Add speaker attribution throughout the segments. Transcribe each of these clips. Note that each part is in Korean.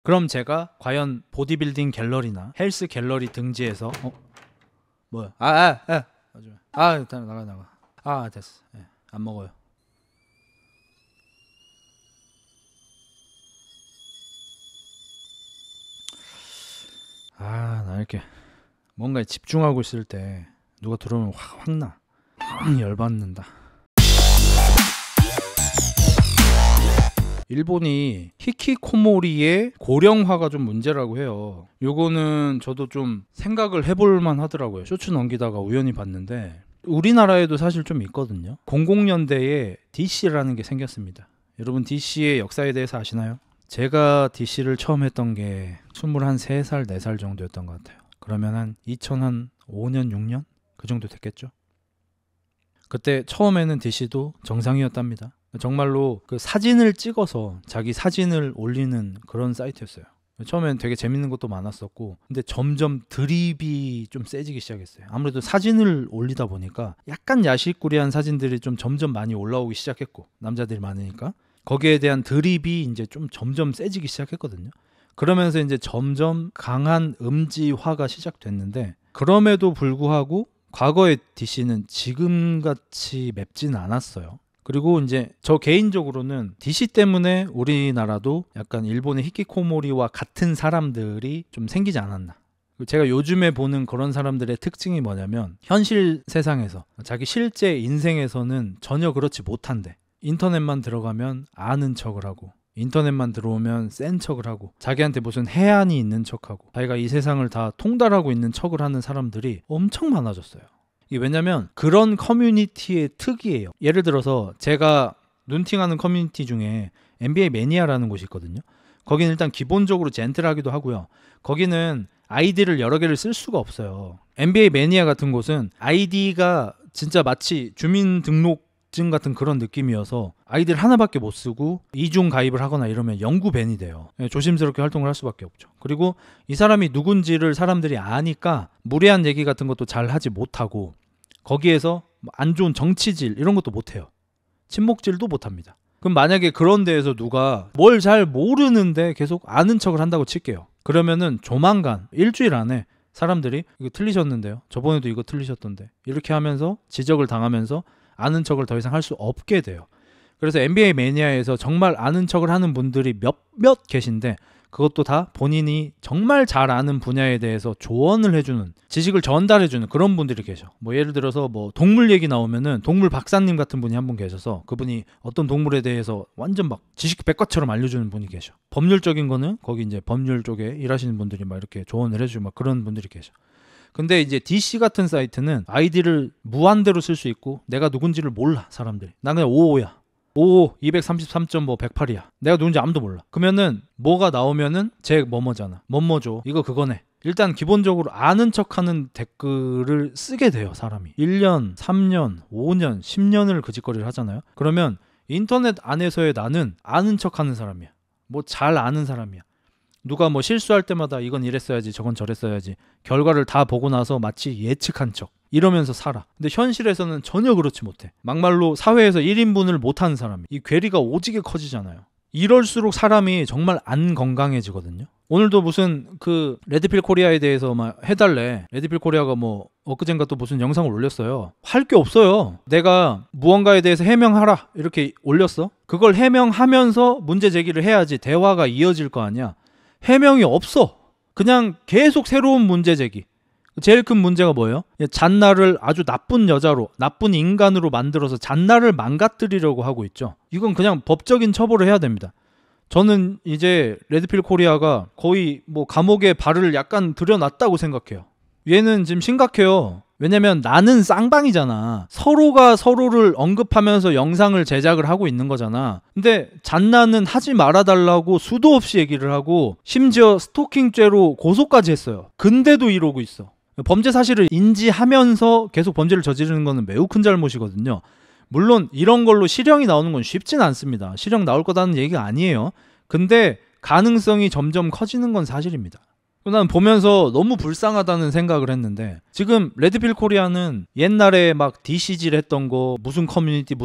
Speaker 1: 그럼 제가 과연 보디빌딩 갤러리나 헬스 갤러리 등지에서 뭐야? 일단 나가. 됐어. 예, 안 먹어요. 나 이렇게 뭔가에 집중하고 있을 때 누가 들어오면 확 나. 열받는다. 일본이 히키코모리의 고령화가 좀 문제라고 해요. 요거는 저도 좀 생각을 해볼만 하더라고요. 쇼츠 넘기다가 우연히 봤는데 우리나라에도 사실 좀 있거든요. 00년대에 DC라는 게 생겼습니다. 여러분 DC의 역사에 대해서 아시나요? 제가 DC를 처음 했던 게 23살, 4살 정도였던 것 같아요. 그러면 한 2005년, 6년? 그 정도 됐겠죠. 그때 처음에는 DC도 정상이었답니다. 정말로 그 사진을 찍어서 자기 사진을 올리는 그런 사이트였어요. 처음엔 되게 재밌는 것도 많았었고, 근데 점점 드립이 좀 세지기 시작했어요. 아무래도 사진을 올리다 보니까 약간 야식꾸리한 사진들이 좀 점점 많이 올라오기 시작했고, 남자들이 많으니까 거기에 대한 드립이 이제 좀 점점 세지기 시작했거든요. 그러면서 이제 점점 강한 음지화가 시작됐는데, 그럼에도 불구하고 과거의 DC는 지금같이 맵진 않았어요. 그리고 이제 저 개인적으로는 DC 때문에 우리나라도 약간 일본의 히키코모리와 같은 사람들이 좀 생기지 않았나. 제가 요즘에 보는 그런 사람들의 특징이 뭐냐면, 현실 세상에서 자기 실제 인생에서는 전혀 그렇지 못한데 인터넷만 들어가면 아는 척을 하고, 인터넷만 들어오면 센 척을 하고, 자기한테 무슨 해안이 있는 척하고, 자기가 이 세상을 다 통달하고 있는 척을 하는 사람들이 엄청 많아졌어요. 이게 왜냐면 그런 커뮤니티의 특이에요. 예를 들어서 제가 눈팅하는 커뮤니티 중에 NBA 매니아라는 곳이 있거든요. 거기는 일단 기본적으로 젠틀하기도 하고요. 거기는 아이디를 여러 개를 쓸 수가 없어요. NBA 매니아 같은 곳은 아이디가 진짜 마치 주민등록증 같은 그런 느낌이어서 아이디를 하나밖에 못 쓰고 이중 가입을 하거나 이러면 영구 밴이 돼요. 조심스럽게 활동을 할 수밖에 없죠. 그리고 이 사람이 누군지를 사람들이 아니까 무례한 얘기 같은 것도 잘 하지 못하고, 거기에서 안 좋은 정치질 이런 것도 못해요. 친목질도 못합니다. 그럼 만약에 그런 데에서 누가 뭘 잘 모르는데 계속 아는 척을 한다고 칠게요. 그러면은 조만간 일주일 안에 사람들이 이거 틀리셨는데요, 저번에도 이거 틀리셨던데, 이렇게 하면서 지적을 당하면서 아는 척을 더 이상 할 수 없게 돼요. 그래서 NBA 매니아에서 정말 아는 척을 하는 분들이 몇몇 계신데, 그것도 다 본인이 정말 잘 아는 분야에 대해서 조언을 해주는, 지식을 전달해주는 그런 분들이 계셔. 뭐 예를 들어서 뭐 동물 얘기 나오면은 동물 박사님 같은 분이 한 분 계셔서 그분이 어떤 동물에 대해서 완전 막 지식 백과처럼 알려주는 분이 계셔. 법률적인 거는 거기 이제 법률 쪽에 일하시는 분들이 막 이렇게 조언을 해주고 막 그런 분들이 계셔. 근데 이제 DC 같은 사이트는 아이디를 무한대로 쓸 수 있고, 내가 누군지를 몰라 사람들이. 나 그냥 55야. 55, 233.108이야. 내가 누군지 아무도 몰라. 그러면은 뭐가 나오면은 쟤 뭐뭐잖아, 뭐뭐죠, 이거 그거네. 일단 기본적으로 아는 척하는 댓글을 쓰게 돼요. 사람이 1년, 3년, 5년, 10년을 그 짓거리를 하잖아요. 그러면 인터넷 안에서의 나는 아는 척하는 사람이야. 뭐 잘 아는 사람이야. 누가 뭐 실수할 때마다 이건 이랬어야지 저건 저랬어야지, 결과를 다 보고 나서 마치 예측한 척 이러면서 살아. 근데 현실에서는 전혀 그렇지 못해. 막말로 사회에서 1인분을 못하는 사람이, 이 괴리가 오지게 커지잖아요. 이럴수록 사람이 정말 안 건강해지거든요. 오늘도 무슨 그 레드필 코리아에 대해서 막 해달래. 레드필 코리아가 뭐 엊그젠가 또 무슨 영상을 올렸어요. 할 게 없어요. 내가 무언가에 대해서 해명하라 이렇게 올렸어. 그걸 해명하면서 문제 제기를 해야지 대화가 이어질 거 아니야. 해명이 없어. 그냥 계속 새로운 문제 제기. 제일 큰 문제가 뭐예요? 잔나를 아주 나쁜 여자로, 나쁜 인간으로 만들어서 잔나를 망가뜨리려고 하고 있죠. 이건 그냥 법적인 처벌을 해야 됩니다. 저는 이제 레드필 코리아가 거의 뭐 감옥에 발을 약간 들여놨다고 생각해요. 얘는 지금 심각해요. 왜냐면 나는 쌍방이잖아. 서로가 서로를 언급하면서 영상을 제작을 하고 있는 거잖아. 근데 잔나는 하지 말아달라고 수도 없이 얘기를 하고, 심지어 스토킹죄로 고소까지 했어요. 근데도 이러고 있어. 범죄 사실을 인지하면서 계속 범죄를 저지르는 거는 매우 큰 잘못이거든요. 물론 이런 걸로 실형이 나오는 건 쉽진 않습니다. 실형 나올 거다는 얘기가 아니에요. 근데 가능성이 점점 커지는 건 사실입니다. 난 보면서 너무 불쌍하다는 생각을 했는데 지금 레드필 코리아는 옛날에 막 DC질 했던 거 무슨 커뮤니티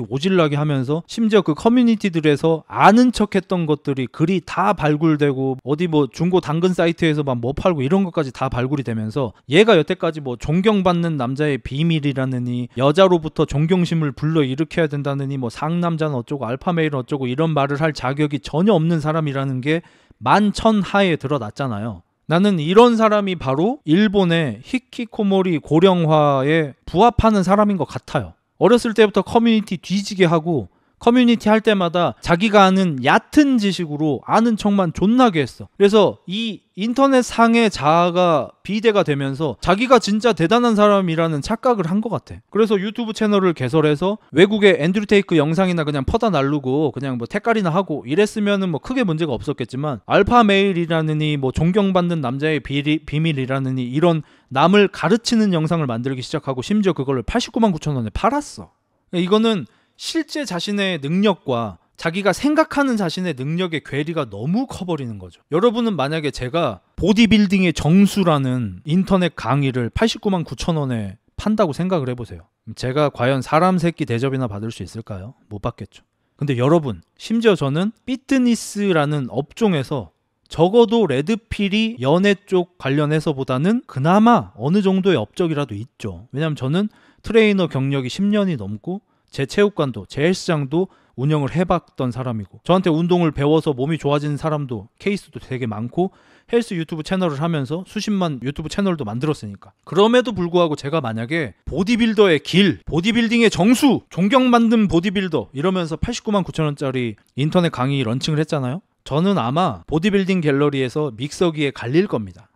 Speaker 1: 오질나게 하면서 심지어 그 커뮤니티들에서 아는 척 했던 것들이 글이 다 발굴되고 어디 뭐 중고 당근 사이트에서 막 뭐 팔고 이런 것까지 다 발굴이 되면서 얘가 여태까지 뭐 존경받는 남자의 비밀이라느니 여자로부터 존경심을 불러일으켜야 된다느니 뭐 상남자는 어쩌고 알파메일은 어쩌고 이런 말을 할 자격이 전혀 없는 사람이라는 게 만천하에 드러났잖아요. 나는 이런 사람이 바로 일본의 히키코모리 고령화에 부합하는 사람인 것 같아요. 어렸을 때부터 커뮤니티 뒤지게 하고 커뮤니티 할 때마다 자기가 아는 얕은 지식으로 아는 척만 존나게 했어. 그래서 이 인터넷 상의 자아가 비대가 되면서 자기가 진짜 대단한 사람이라는 착각을 한 것 같아. 그래서 유튜브 채널을 개설해서 외국의 앤드류 테이크 영상이나 그냥 퍼다 날르고 그냥 뭐 택깔이나 하고 이랬으면은 뭐 크게 문제가 없었겠지만 알파 메일이라느니 뭐 존경받는 남자의 비밀이라느니 이런 남을 가르치는 영상을 만들기 시작하고 심지어 그걸 89만 9천 원에 팔았어. 이거는 실제 자신의 능력과 자기가 생각하는 자신의 능력의 괴리가 너무 커버리는 거죠. 여러분은 만약에 제가 보디빌딩의 정수라는 인터넷 강의를 89만 9천 원에 판다고 생각을 해보세요. 제가 과연 사람 새끼 대접이나 받을 수 있을까요? 못 받겠죠. 근데 여러분, 심지어 저는 피트니스라는 업종에서 적어도 레드필이 연애 쪽 관련해서보다는 그나마 어느 정도의 업적이라도 있죠. 왜냐하면 저는 트레이너 경력이 10년이 넘고 제 체육관도 제 헬스장도 운영을 해봤던 사람이고 저한테 운동을 배워서 몸이 좋아지는 사람도 케이스도 되게 많고 헬스 유튜브 채널을 하면서 수십만 유튜브 채널도 만들었으니까. 그럼에도 불구하고 제가 만약에 보디빌더의 길, 보디빌딩의 정수, 존경받는 보디빌더 이러면서 89만 9천 원짜리 인터넷 강의 런칭을 했잖아요. 저는 아마 보디빌딩 갤러리에서 믹서기에 갈릴 겁니다.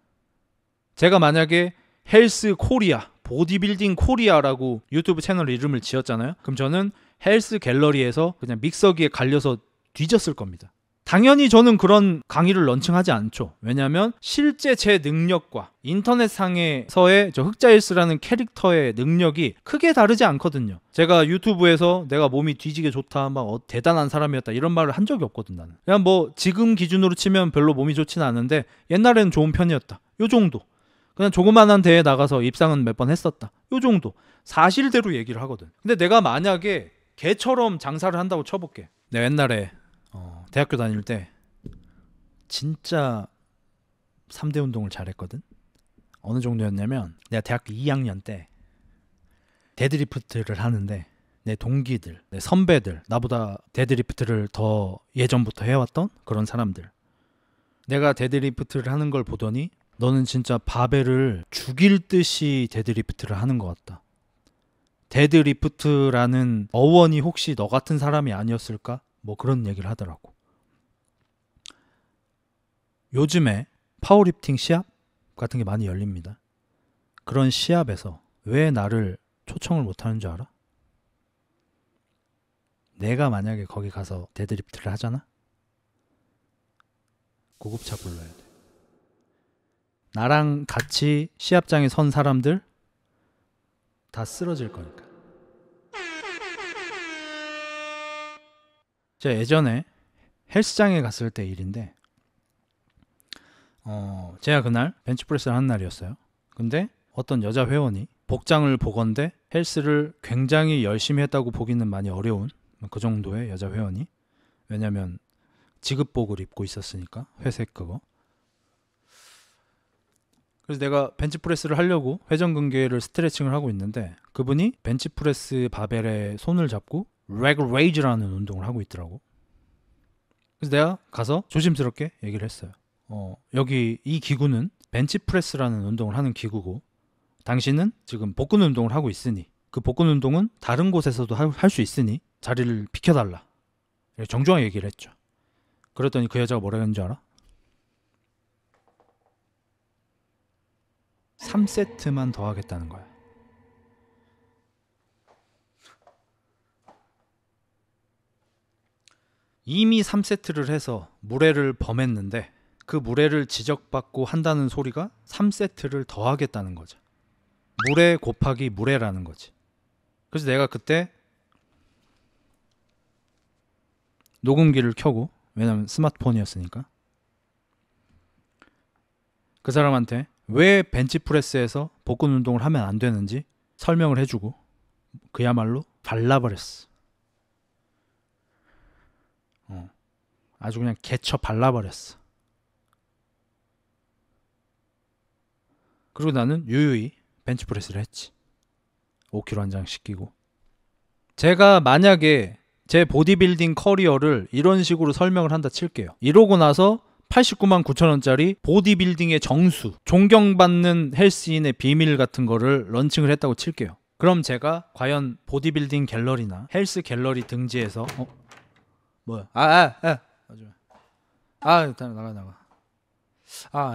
Speaker 1: 제가 만약에 헬스 코리아, 보디빌딩 코리아라고 유튜브 채널 이름을 지었잖아요. 그럼 저는 헬스 갤러리에서 그냥 믹서기에 갈려서 뒤졌을 겁니다. 당연히 저는 그런 강의를 런칭하지 않죠. 왜냐하면 실제 제 능력과 인터넷상에서의 저 흑자일스라는 캐릭터의 능력이 크게 다르지 않거든요. 제가 유튜브에서 내가 몸이 뒤지게 좋다, 막 대단한 사람이었다 이런 말을 한 적이 없거든. 나는 그냥 뭐 지금 기준으로 치면 별로 몸이 좋지는 않은데 옛날에는 좋은 편이었다, 요 정도. 그냥 조그만한 대회에 나가서 입상은 몇 번 했었다, 요 정도 사실대로 얘기를 하거든. 근데 내가 만약에 개처럼 장사를 한다고 쳐볼게. 내가 옛날에 대학교 다닐 때 진짜 3대 운동을 잘했거든. 어느 정도였냐면 내가 대학교 2학년 때 데드리프트를 하는데 내 동기들, 내 선배들, 나보다 데드리프트를 더 예전부터 해왔던 그런 사람들, 내가 데드리프트를 하는 걸 보더니 너는 진짜 바벨을 죽일 듯이 데드리프트를 하는 것 같다. 데드리프트라는 어원이 혹시 너 같은 사람이 아니었을까? 뭐 그런 얘기를 하더라고. 요즘에 파워리프팅 시합 같은 게 많이 열립니다. 그런 시합에서 왜 나를 초청을 못하는 줄 알아? 내가 만약에 거기 가서 데드리프트를 하잖아? 구급차 불러야 돼. 나랑 같이 시합장에 선 사람들 다 쓰러질 거니까. 제가 예전에 헬스장에 갔을 때 일인데 제가 그날 벤치프레스를 하는 날이었어요. 근데 어떤 여자 회원이 복장을 보건대 헬스를 굉장히 열심히 했다고 보기는 많이 어려운 그 정도의 여자 회원이, 왜냐면 지급복을 입고 있었으니까, 회색 그거. 그래서 내가 벤치프레스를 하려고 회전근개를 스트레칭을 하고 있는데 그분이 벤치프레스 바벨에 손을 잡고 레그 레이즈라는 운동을 하고 있더라고. 그래서 내가 가서 조심스럽게 얘기를 했어요. 여기 이 기구는 벤치프레스라는 운동을 하는 기구고 당신은 지금 복근 운동을 하고 있으니 그 복근 운동은 다른 곳에서도 할 수 있으니 자리를 비켜달라. 정중하게 얘기를 했죠. 그랬더니 그 여자가 뭐라 했는지 알아? 3세트만 더 하겠다는 거야. 이미 3세트를 해서 무례를 범했는데 그 무례를 지적받고 한다는 소리가 3세트를 더 하겠다는 거죠. 무례 곱하기 무례라는 거지. 그래서 내가 그때 녹음기를 켜고, 왜냐면 스마트폰이었으니까, 그 사람한테 왜 벤치프레스에서 복근 운동을 하면 안 되는지 설명을 해주고 그야말로 발라버렸어. 아주 그냥 개쳐 발라버렸어. 그리고 나는 유유히 벤치프레스를 했지. 5kg 한 장 시키고. 제가 만약에 제 보디빌딩 커리어를 이런 식으로 설명을 한다 칠게요. 이러고 나서 89만 9천 원짜리 보디빌딩의 정수, 존경받는 헬스인의 비밀 같은 거를 런칭을 했다고 칠게요. 그럼 제가 과연 보디빌딩 갤러리나 헬스 갤러리 등지에서 뭐야? 일단 나가.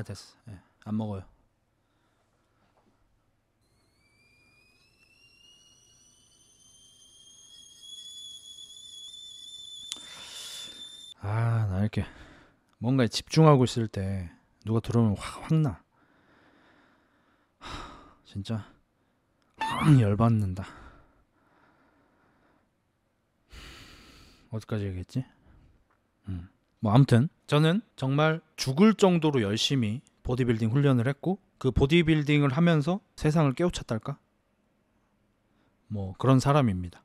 Speaker 1: 됐어. 안 먹어요. 나 이렇게 뭔가에 집중하고 있을 때 누가 들어오면 확 나. 진짜 열받는다. 어디까지 얘기했지? 뭐 아무튼 저는 정말 죽을 정도로 열심히 보디빌딩 훈련을 했고 그 보디빌딩을 하면서 세상을 깨우쳤달까? 뭐 그런 사람입니다.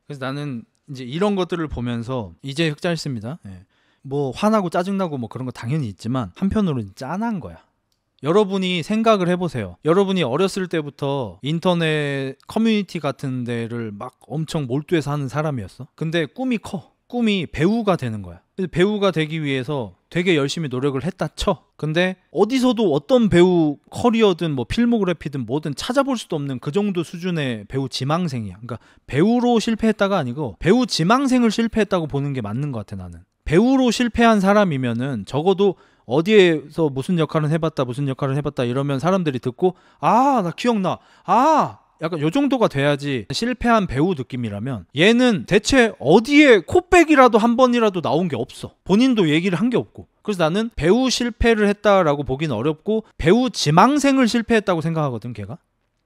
Speaker 1: 그래서 나는 이제 이런 것들을 보면서 이제 흑자했습니다. 뭐 화나고 짜증나고 뭐 그런 거 당연히 있지만 한편으로는 짠한 거야. 여러분이 생각을 해보세요. 여러분이 어렸을 때부터 인터넷 커뮤니티 같은 데를 막 엄청 몰두해서 하는 사람이었어. 근데 꿈이 커. 꿈이 배우가 되는 거야. 배우가 되기 위해서 되게 열심히 노력을 했다 쳐. 근데 어디서도 어떤 배우 커리어든 뭐 필모그래피든 뭐든 찾아볼 수도 없는 그 정도 수준의 배우 지망생이야. 그러니까 배우로 실패했다가 아니고 배우 지망생을 실패했다고 보는 게 맞는 것 같아. 나는 배우로 실패한 사람이면은 적어도 어디에서 무슨 역할은 해봤다 이러면 사람들이 듣고 나 기억나. 약간 요 정도가 돼야지. 실패한 배우 느낌이라면 얘는 대체 어디에 코백이라도 한 번이라도 나온 게 없어. 본인도 얘기를 한 게 없고. 그래서 나는 배우 실패를 했다라고 보기는 어렵고 배우 지망생을 실패했다고 생각하거든. 걔가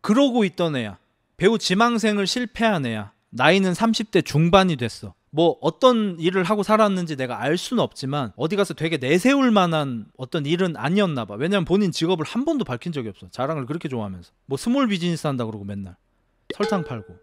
Speaker 1: 그러고 있던 애야. 배우 지망생을 실패한 애야. 나이는 30대 중반이 됐어. 뭐 어떤 일을 하고 살았는지 내가 알 수는 없지만 어디 가서 되게 내세울 만한 어떤 일은 아니었나 봐. 왜냐면 본인 직업을 한 번도 밝힌 적이 없어. 자랑을 그렇게 좋아하면서 뭐 스몰 비즈니스 한다 그러고 맨날 설탕 팔고.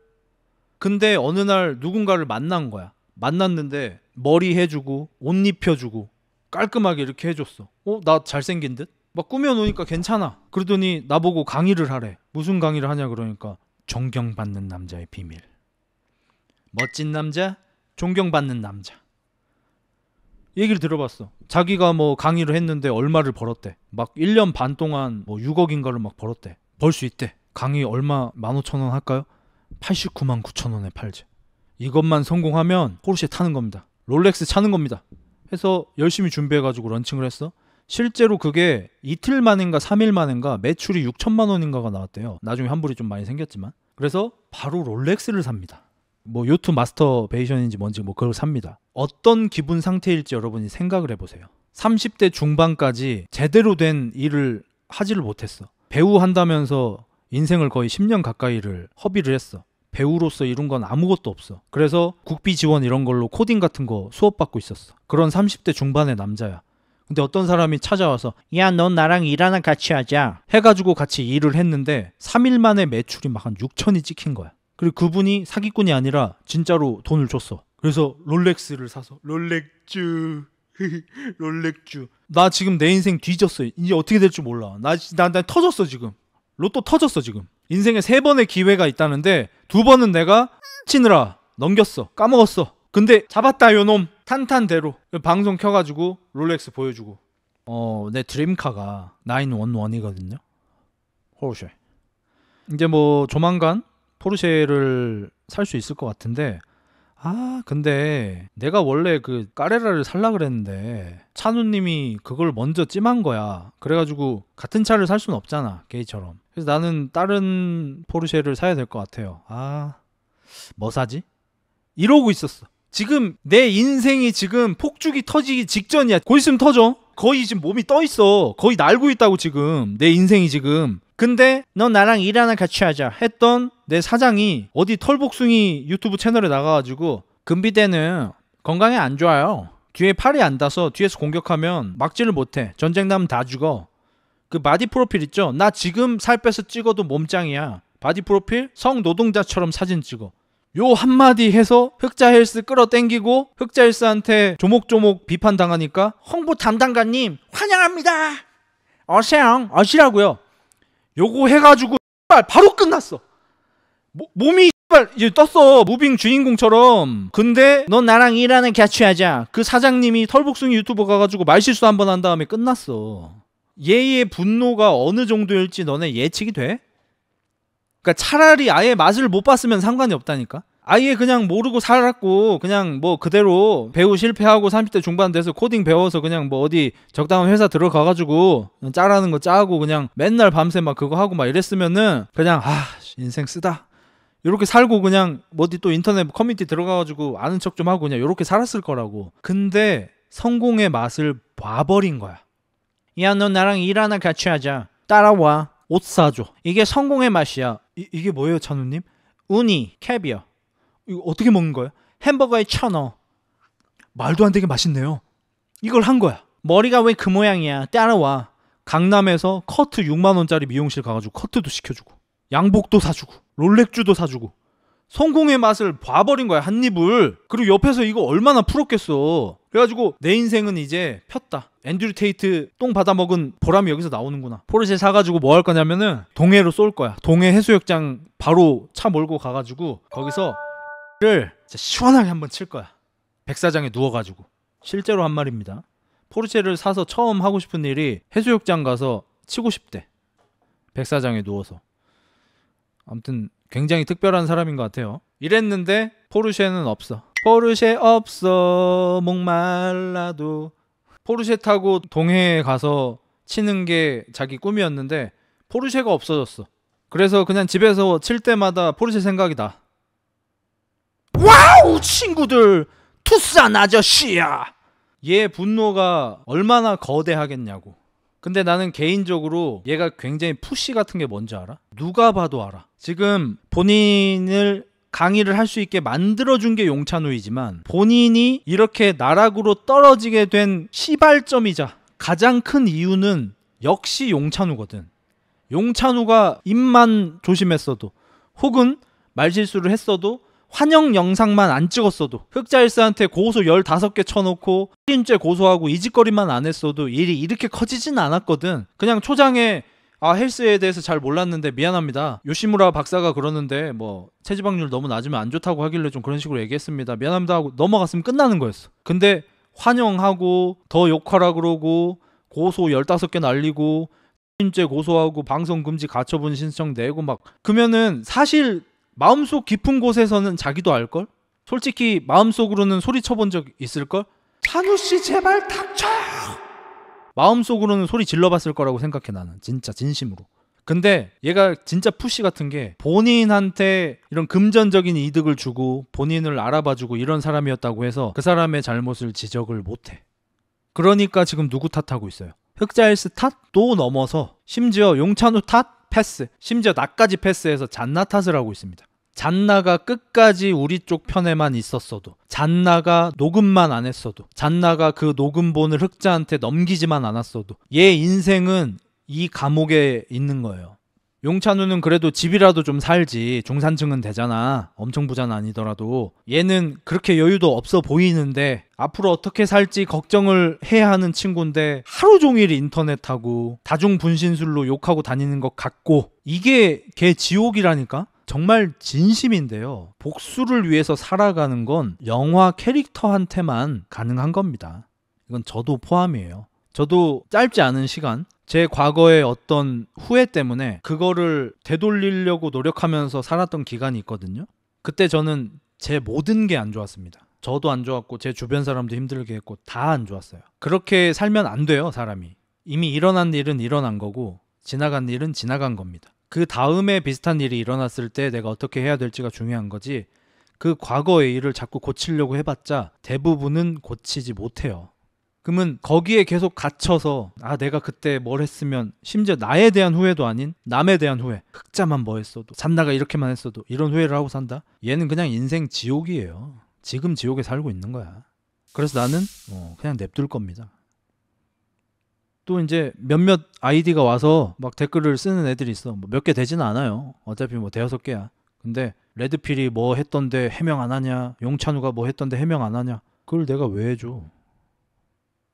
Speaker 1: 근데 어느 날 누군가를 만난 거야. 만났는데 머리 해주고 옷 입혀주고 깔끔하게 이렇게 해줬어. 나 잘생긴 듯? 막 꾸며놓으니까 괜찮아. 그러더니 나보고 강의를 하래. 무슨 강의를 하냐 그러니까 존경받는 남자의 비밀. 멋진 남자, 존경받는 남자. 얘기를 들어봤어. 자기가 뭐 강의를 했는데 얼마를 벌었대. 막 1년 반 동안 뭐 6억인가를 막 벌었대. 벌 수 있대. 강의 얼마? 15,000원 할까요? 89만 9천 원에 팔지. 이것만 성공하면 포르쉐 타는 겁니다. 롤렉스 차는 겁니다. 해서 열심히 준비해가지고 런칭을 했어. 실제로 그게 이틀 만인가 3일 만인가 매출이 6천만 원인가가 나왔대요. 나중에 환불이 좀 많이 생겼지만. 그래서 바로 롤렉스를 삽니다. 뭐 요트 마스터베이션인지 뭔지 뭐 그걸 삽니다. 어떤 기분 상태일지 여러분이 생각을 해보세요. 30대 중반까지 제대로 된 일을 하지를 못했어. 배우 한다면서 인생을 거의 10년 가까이를 허비를 했어. 배우로서 이룬 건 아무것도 없어. 그래서 국비 지원 이런 걸로 코딩 같은 거 수업받고 있었어. 그런 30대 중반의 남자야. 근데 어떤 사람이 찾아와서 야, 넌 나랑 일 하나 같이 하자 해가지고 같이 일을 했는데 3일 만에 매출이 막 한 6천이 찍힌 거야. 그리고 그분이 사기꾼이 아니라 진짜로 돈을 줬어. 그래서 롤렉스를 사서 롤렉주 나 지금 내 인생 뒤졌어. 이제 어떻게 될 줄 몰라. 나 터졌어 지금. 로또 터졌어 지금. 인생에 3번의 기회가 있다는데 2번은 내가 치느라 넘겼어. 까먹었어. 근데 잡았다 요놈. 탄탄대로 방송 켜가지고 롤렉스 보여주고. 내 드림카가 911이거든요. 포르쉐. 이제 뭐 조만간 포르쉐를 살 수 있을 것 같은데 근데 내가 원래 그 까레라를 살라 그랬는데 찬우님이 그걸 먼저 찜한 거야. 그래가지고 같은 차를 살 수는 없잖아 게이처럼. 그래서 나는 다른 포르쉐를 사야 될 것 같아요. 뭐 사지? 이러고 있었어. 지금 내 인생이 지금 폭죽이 터지기 직전이야. 곧 있으면 터져. 거의 지금 몸이 떠 있어. 거의 날고 있다고 지금 내 인생이 지금. 근데 너 나랑 일 하나 같이 하자 했던 내 사장이 어디 털복숭이 유튜브 채널에 나가가지고 금비대는 건강에 안 좋아요. 뒤에 팔이 안 닿아서 뒤에서 공격하면 막지를 못해. 전쟁 나면 다 죽어. 그 바디 프로필 있죠? 나 지금 살 빼서 찍어도 몸짱이야. 바디 프로필 성노동자처럼 사진 찍어. 요 한마디 해서 흑자 헬스 끌어당기고 흑자 헬스한테 조목조목 비판당하니까 홍보 담당관님 환영합니다. 어세요. 어시라고요. 요거 해가지고 바로 끝났어. 몸이 이제 떴어. 무빙 주인공처럼. 근데 넌 나랑 일하는 갸취하자. 그 사장님이 털복숭이 유튜버 가가지고 말실수 한 번 한 다음에 끝났어. 얘의 분노가 어느 정도일지 너네 예측이 돼? 그러니까 차라리 아예 맛을 못 봤으면 상관이 없다니까. 아예 그냥 모르고 살았고 그냥 뭐 그대로 배우 실패하고 30대 중반 돼서 코딩 배워서 그냥 뭐 어디 적당한 회사 들어가가지고 짜라는 거 짜고 그냥 맨날 밤새 막 그거 하고 막 이랬으면은 그냥 인생 쓰다 요렇게 살고 그냥 어디 또 인터넷 커뮤니티 들어가가지고 아는 척 좀 하고 그냥 요렇게 살았을 거라고. 근데 성공의 맛을 봐버린 거야. 야, 너 나랑 일 하나 같이 하자. 따라와. 옷 사줘. 이게 성공의 맛이야. 이게 뭐예요, 찬우님? 우니, 캐비어. 이거 어떻게 먹는 거야? 햄버거에 쳐 넣어. 말도 안 되게 맛있네요. 이걸 한 거야. 머리가 왜 그 모양이야? 따라와. 강남에서 커트 6만 원짜리 미용실 가가지고 커트도 시켜주고 양복도 사주고 롤렉주도 사주고 성공의 맛을 봐버린 거야, 한 입을. 그리고 옆에서 이거 얼마나 풀었겠어. 그래가지고 내 인생은 이제 폈다. 앤드류 테이트 똥 받아먹은 보람이 여기서 나오는구나. 포르쉐 사가지고 뭐 할 거냐면은 동해로 쏠 거야. 동해 해수욕장 바로 차 몰고 가가지고 거기서 를 시원하게 한번 칠 거야. 백사장에 누워가지고. 실제로 한 말입니다. 포르쉐를 사서 처음 하고 싶은 일이 해수욕장 가서 치고 싶대. 백사장에 누워서. 아무튼 굉장히 특별한 사람인 것 같아요. 이랬는데 포르쉐는 없어. 포르쉐 없어 목말라도. 포르쉐 타고 동해에 가서 치는 게 자기 꿈이었는데 포르쉐가 없어졌어. 그래서 그냥 집에서 칠 때마다 포르쉐 생각이 나. 와우 친구들, 투싼 아저씨야. 얘 분노가 얼마나 거대하겠냐고. 근데 나는 개인적으로 얘가 굉장히 푸시 같은 게 뭔지 알아? 누가 봐도 알아. 지금 본인을 강의를 할 수 있게 만들어준 게 용찬우이지만 본인이 이렇게 나락으로 떨어지게 된 시발점이자 가장 큰 이유는 역시 용찬우거든. 용찬우가 입만 조심했어도 혹은 말실수를 했어도 환영 영상만 안 찍었어도 흑자일스한테 고소 15개 쳐놓고 살인죄 고소하고 이 짓거리만 안 했어도 일이 이렇게 커지진 않았거든. 그냥 초장에 헬스에 대해서 잘 몰랐는데 미안합니다. 요시무라 박사가 그러는데 뭐 체지방률 너무 낮으면 안 좋다고 하길래 좀 그런 식으로 얘기했습니다. 미안합니다 하고 넘어갔으면 끝나는 거였어. 근데 환영하고 더 욕하라 그러고 고소 15개 날리고 살인죄 고소하고 방송금지 가처분 신청 내고 막 그러면은 사실 마음속 깊은 곳에서는 자기도 알걸? 솔직히 마음속으로는 소리쳐본 적 있을걸? 찬우씨 제발 닥쳐! 마음속으로는 소리 질러봤을 거라고 생각해 나는. 진짜 진심으로. 근데 얘가 진짜 푸시 같은 게 본인한테 이런 금전적인 이득을 주고 본인을 알아봐주고 이런 사람이었다고 해서 그 사람의 잘못을 지적을 못해. 그러니까 지금 누구 탓하고 있어요? 흑자일스 탓도 넘어서 심지어 용찬우 탓? 패스. 심지어 나까지 패스해서 잔나 탓을 하고 있습니다. 잔나가 끝까지 우리 쪽 편에만 있었어도, 잔나가 녹음만 안 했어도, 잔나가 그 녹음본을 흑자한테 넘기지만 않았어도 얘 인생은 이 감옥에 있는 거예요. 용찬우는 그래도 집이라도 좀 살지. 중산층은 되잖아. 엄청 부자는 아니더라도. 얘는 그렇게 여유도 없어 보이는데 앞으로 어떻게 살지 걱정을 해야 하는 친구인데 하루 종일 인터넷하고 다중분신술로 욕하고 다니는 것 같고, 이게 걔 지옥이라니까? 정말 진심인데요. 복수를 위해서 살아가는 건 영화 캐릭터한테만 가능한 겁니다. 이건 저도 포함이에요. 저도 짧지 않은 시간 제 과거의 어떤 후회 때문에 그거를 되돌리려고 노력하면서 살았던 기간이 있거든요. 그때 저는 제 모든 게 안 좋았습니다. 저도 안 좋았고 제 주변 사람도 힘들게 했고 다 안 좋았어요. 그렇게 살면 안 돼요, 사람이. 이미 일어난 일은 일어난 거고 지나간 일은 지나간 겁니다. 그 다음에 비슷한 일이 일어났을 때 내가 어떻게 해야 될지가 중요한 거지, 그 과거의 일을 자꾸 고치려고 해봤자 대부분은 고치지 못해요. 그러면 거기에 계속 갇혀서 내가 그때 뭘 했으면, 심지어 나에 대한 후회도 아닌 남에 대한 후회, 흑자만 뭐 했어도, 잔나가 이렇게만 했어도 이런 후회를 하고 산다? 얘는 그냥 인생 지옥이에요. 지금 지옥에 살고 있는 거야. 그래서 나는 그냥 냅둘 겁니다. 또 이제 몇몇 아이디가 와서 막 댓글을 쓰는 애들이 있어. 뭐 몇 개 되지는 않아요. 어차피 뭐 대여섯 개야. 근데 레드필이 뭐 했던데 해명 안 하냐, 용찬우가 뭐 했던데 해명 안 하냐, 그걸 내가 왜 해줘.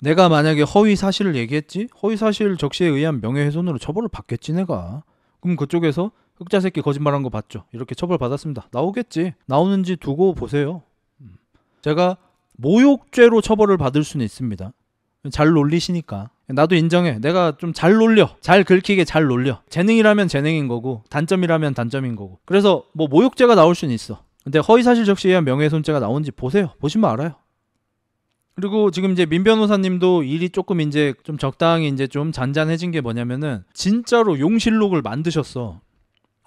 Speaker 1: 내가 만약에 허위 사실을 얘기했지, 허위 사실 적시에 의한 명예훼손으로 처벌을 받겠지 내가. 그럼 그쪽에서 흑자 새끼 거짓말한 거 봤죠, 이렇게 처벌 받았습니다, 나오겠지. 나오는지 두고 보세요. 제가 모욕죄로 처벌을 받을 수는 있습니다. 잘 놀리시니까. 나도 인정해. 내가 좀 잘 놀려. 잘 긁히게 잘 놀려. 재능이라면 재능인 거고 단점이라면 단점인 거고. 그래서 뭐 모욕죄가 나올 수는 있어. 근데 허위사실 적시에 의한 명예훼손죄가 나온지 보세요. 보시면 알아요. 그리고 지금 이제 민 변호사님도 일이 조금 이제 좀 적당히 이제 좀 잔잔해진 게 뭐냐면은 진짜로 용실록을 만드셨어.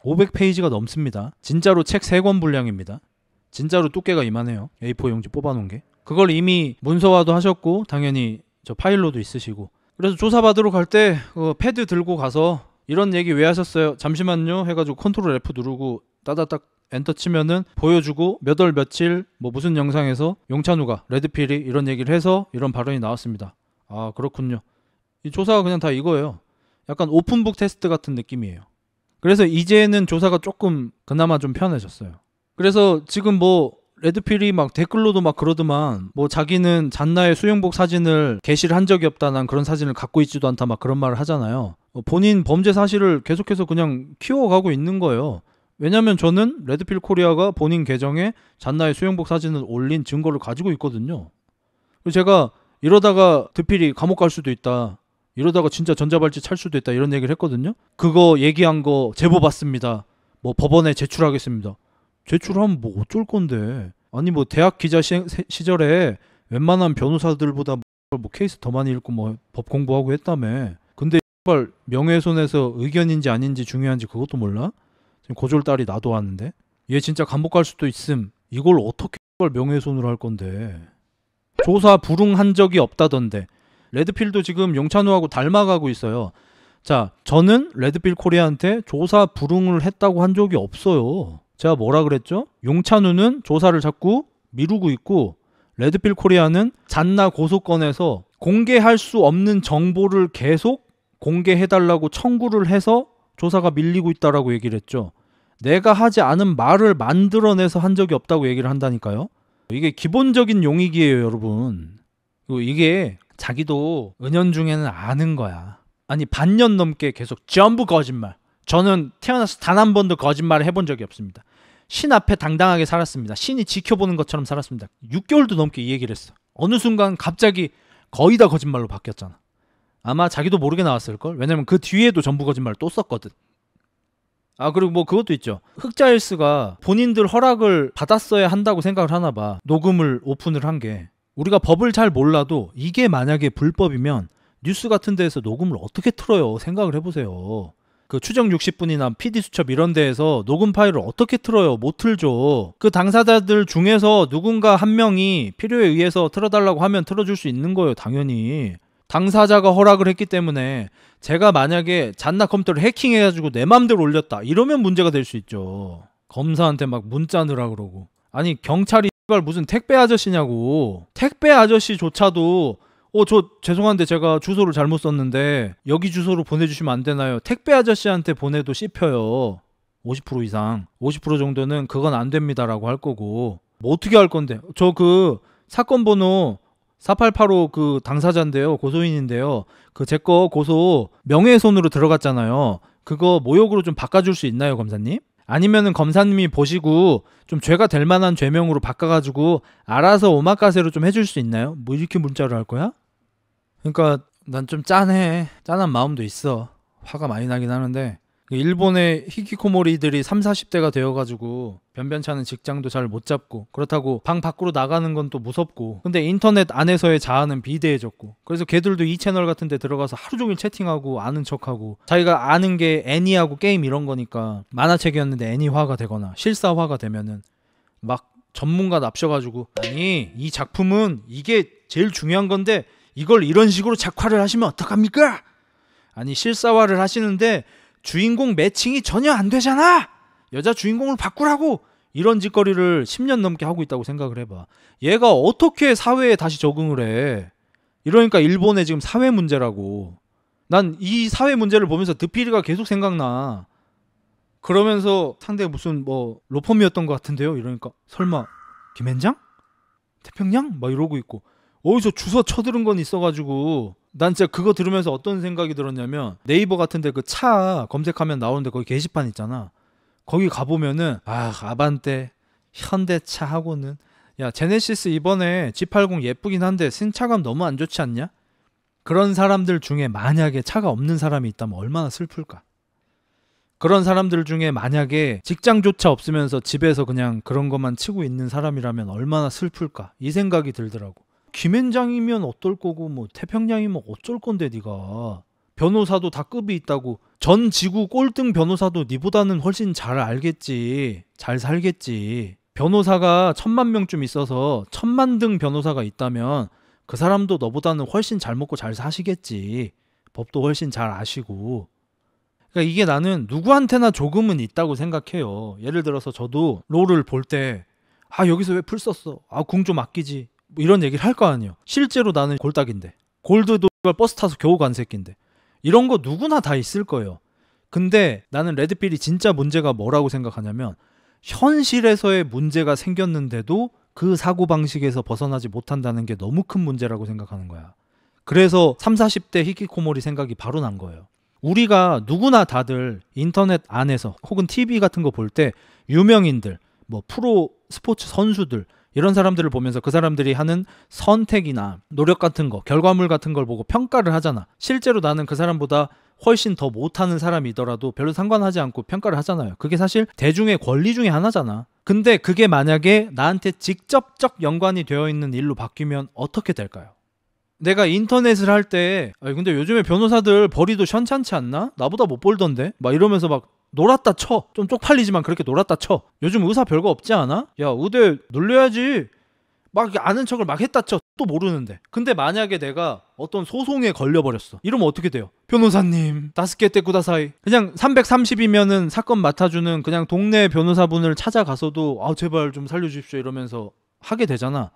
Speaker 1: 500페이지가 넘습니다. 진짜로 책 3권 분량입니다. 진짜로 두께가 이만해요. A4 용지 뽑아놓은 게. 그걸 이미 문서화도 하셨고 당연히 저 파일로도 있으시고. 그래서 조사받으러 갈 때 패드 들고 가서 이런 얘기 왜 하셨어요? 잠시만요 해가지고 컨트롤 F 누르고 따다닥 엔터 치면은 보여주고 몇 월 며칠 뭐 무슨 영상에서 용찬우가 레드필이 이런 얘기를 해서 이런 발언이 나왔습니다. 아 그렇군요. 이 조사가 그냥 다 이거예요. 약간 오픈북 테스트 같은 느낌이에요. 그래서 이제는 조사가 조금 그나마 좀 편해졌어요. 그래서 지금 뭐 레드필이 막 댓글로도 막 그러더만 뭐 자기는 잔나의 수영복 사진을 게시를 한 적이 없다, 난 그런 사진을 갖고 있지도 않다 막 그런 말을 하잖아요. 본인 범죄 사실을 계속해서 그냥 키워가고 있는 거예요. 왜냐면 저는 레드필 코리아가 본인 계정에 잔나의 수영복 사진을 올린 증거를 가지고 있거든요. 그래서 제가 이러다가 드필이 감옥 갈 수도 있다, 이러다가 진짜 전자발찌 찰 수도 있다 이런 얘기를 했거든요. 그거 얘기한 거 제보 받습니다, 뭐 법원에 제출하겠습니다. 제출하면 뭐 어쩔 건데. 아니 뭐 대학 기자 시절에 웬만한 변호사들보다 뭐 케이스 더 많이 읽고 뭐 법 공부하고 했다며. 근데 명예훼손에서 의견인지 아닌지 중요한지 그것도 몰라? 지금 고졸딸이 나도 왔는데 얘 진짜 감옥 갈 수도 있음. 이걸 어떻게 명예훼손으로 할 건데. 조사 불응한 적이 없다던데. 레드필도 지금 용찬우하고 닮아가고 있어요. 자, 저는 레드필 코리아한테 조사 불응을 했다고 한 적이 없어요. 제가 뭐라 그랬죠? 용찬우는 조사를 자꾸 미루고 있고 레드필 코리아는 잔나 고소건에서 공개할 수 없는 정보를 계속 공개해달라고 청구를 해서 조사가 밀리고 있다라고 얘기를 했죠. 내가 하지 않은 말을 만들어내서 한 적이 없다고 얘기를 한다니까요. 이게 기본적인 용익이에요, 여러분. 그리고 이게 자기도 은연중에는 아는 거야. 아니 반년 넘게 계속 전부 거짓말. 저는 태어나서 단 한 번도 거짓말을 해본 적이 없습니다. 신 앞에 당당하게 살았습니다. 신이 지켜보는 것처럼 살았습니다. 6개월도 넘게 이 얘기를 했어. 어느 순간 갑자기 거의 다 거짓말로 바뀌었잖아. 아마 자기도 모르게 나왔을걸? 왜냐면 그 뒤에도 전부 거짓말을 또 썼거든. 아 그리고 뭐 그것도 있죠. 흑자일스가 본인들 허락을 받았어야 한다고 생각을 하나 봐. 녹음을 오픈을 한 게. 우리가 법을 잘 몰라도 이게 만약에 불법이면 뉴스 같은 데에서 녹음을 어떻게 틀어요? 생각을 해보세요. 그 추정 60분이나 PD수첩 이런 데에서 녹음 파일을 어떻게 틀어요? 못 틀죠. 그 당사자들 중에서 누군가 한 명이 필요에 의해서 틀어달라고 하면 틀어줄 수 있는 거예요. 당연히. 당사자가 허락을 했기 때문에. 제가 만약에 잔나 컴퓨터를 해킹해가지고 내 맘대로 올렸다 이러면 문제가 될 수 있죠. 검사한테 막 문자 넣으라 그러고. 아니 경찰이 무슨 택배 아저씨냐고. 택배 아저씨조차도 저 죄송한데 제가 주소를 잘못 썼는데 여기 주소로 보내주시면 안 되나요? 택배 아저씨한테 보내도 씹혀요. 50% 이상. 50% 정도는 그건 안 됩니다라고 할 거고. 뭐 어떻게 할 건데. 저 그 사건 번호 4885 그 당사자인데요. 고소인인데요. 그 제 거 고소 명예훼손으로 들어갔잖아요. 그거 모욕으로 좀 바꿔줄 수 있나요, 검사님? 아니면은 검사님이 보시고 좀 죄가 될 만한 죄명으로 바꿔가지고 알아서 오마카세로 좀 해줄 수 있나요? 뭐 이렇게 문자를 할 거야? 그러니까 난 좀 짠해. 짠한 마음도 있어. 화가 많이 나긴 하는데 일본의 히키코모리들이 30, 40대가 되어가지고 변변찮은 직장도 잘 못 잡고 그렇다고 방 밖으로 나가는 건 또 무섭고 근데 인터넷 안에서의 자아는 비대해졌고 그래서 걔들도 이 채널 같은 데 들어가서 하루 종일 채팅하고 아는 척하고 자기가 아는 게 애니하고 게임 이런 거니까 만화책이었는데 애니화가 되거나 실사화가 되면은 막 전문가 납셔가지고 아니 이 작품은 이게 제일 중요한 건데 이걸 이런 식으로 작화를 하시면 어떡합니까? 아니 실사화를 하시는데 주인공 매칭이 전혀 안 되잖아. 여자 주인공을 바꾸라고 이런 짓거리를 10년 넘게 하고 있다고 생각을 해봐. 얘가 어떻게 사회에 다시 적응을 해. 이러니까 일본의 지금 사회 문제라고. 난 이 사회 문제를 보면서 드피리가 계속 생각나. 그러면서 상대 무슨 뭐 로펌이었던 것 같은데요. 이러니까 설마 김앤장? 태평양? 막 이러고 있고 어디서 주워 쳐들은 건 있어가지고 난 진짜 그거 들으면서 어떤 생각이 들었냐면 네이버 같은데 그 차 검색하면 나오는데 거기 게시판 있잖아. 거기 가보면은 아반떼 현대차하고는 야 제네시스 이번에 G80 예쁘긴 한데 승차감 너무 안 좋지 않냐? 그런 사람들 중에 만약에 차가 없는 사람이 있다면 얼마나 슬플까? 그런 사람들 중에 만약에 직장조차 없으면서 집에서 그냥 그런 것만 치고 있는 사람이라면 얼마나 슬플까? 이 생각이 들더라고. 김앤장이면 어떨 거고 뭐 태평양이면 어쩔 건데 네가. 변호사도 다 급이 있다고. 전 지구 꼴등 변호사도 니보다는 훨씬 잘 알겠지. 잘 살겠지. 변호사가 1000만 명쯤 있어서 1000만 등 변호사가 있다면 그 사람도 너보다는 훨씬 잘 먹고 잘 사시겠지. 법도 훨씬 잘 아시고. 그러니까 이게 나는 누구한테나 조금은 있다고 생각해요. 예를 들어서 저도 롤을 볼 때 여기서 왜 풀 썼어? 궁 좀 아끼지. 뭐 이런 얘기를 할 거 아니에요. 실제로 나는 골딱인데 골드도 버스 타서 겨우 간 새끼인데 이런 거 누구나 다 있을 거예요. 근데 나는 레드필이 진짜 문제가 뭐라고 생각하냐면 현실에서의 문제가 생겼는데도 그 사고방식에서 벗어나지 못한다는 게 너무 큰 문제라고 생각하는 거야. 그래서 30, 40대 히키코모리 생각이 바로 난 거예요. 우리가 누구나 다들 인터넷 안에서 혹은 TV 같은 거 볼 때 유명인들, 뭐 프로 스포츠 선수들 이런 사람들을 보면서 그 사람들이 하는 선택이나 노력 같은 거, 결과물 같은 걸 보고 평가를 하잖아. 실제로 나는 그 사람보다 훨씬 더 못하는 사람이더라도 별로 상관하지 않고 평가를 하잖아요. 그게 사실 대중의 권리 중에 하나잖아. 근데 그게 만약에 나한테 직접적 연관이 되어 있는 일로 바뀌면 어떻게 될까요? 내가 인터넷을 할 때 근데 요즘에 변호사들 벌이도 현찮지 않나? 나보다 못 벌던데? 막 이러면서 막 놀았다 쳐. 좀 쪽팔리지만 그렇게 놀았다 쳐. 요즘 의사 별거 없지 않아? 야 의대 늘려야지. 막 아는 척을 막 했다 쳐. 또 모르는데. 근데 만약에 내가 어떤 소송에 걸려버렸어. 이러면 어떻게 돼요? 변호사님 다스케테 구다사이. 그냥 330이면은 사건 맡아주는 그냥 동네 변호사분을 찾아가서도 제발 좀 살려주십시오 이러면서 하게 되잖아.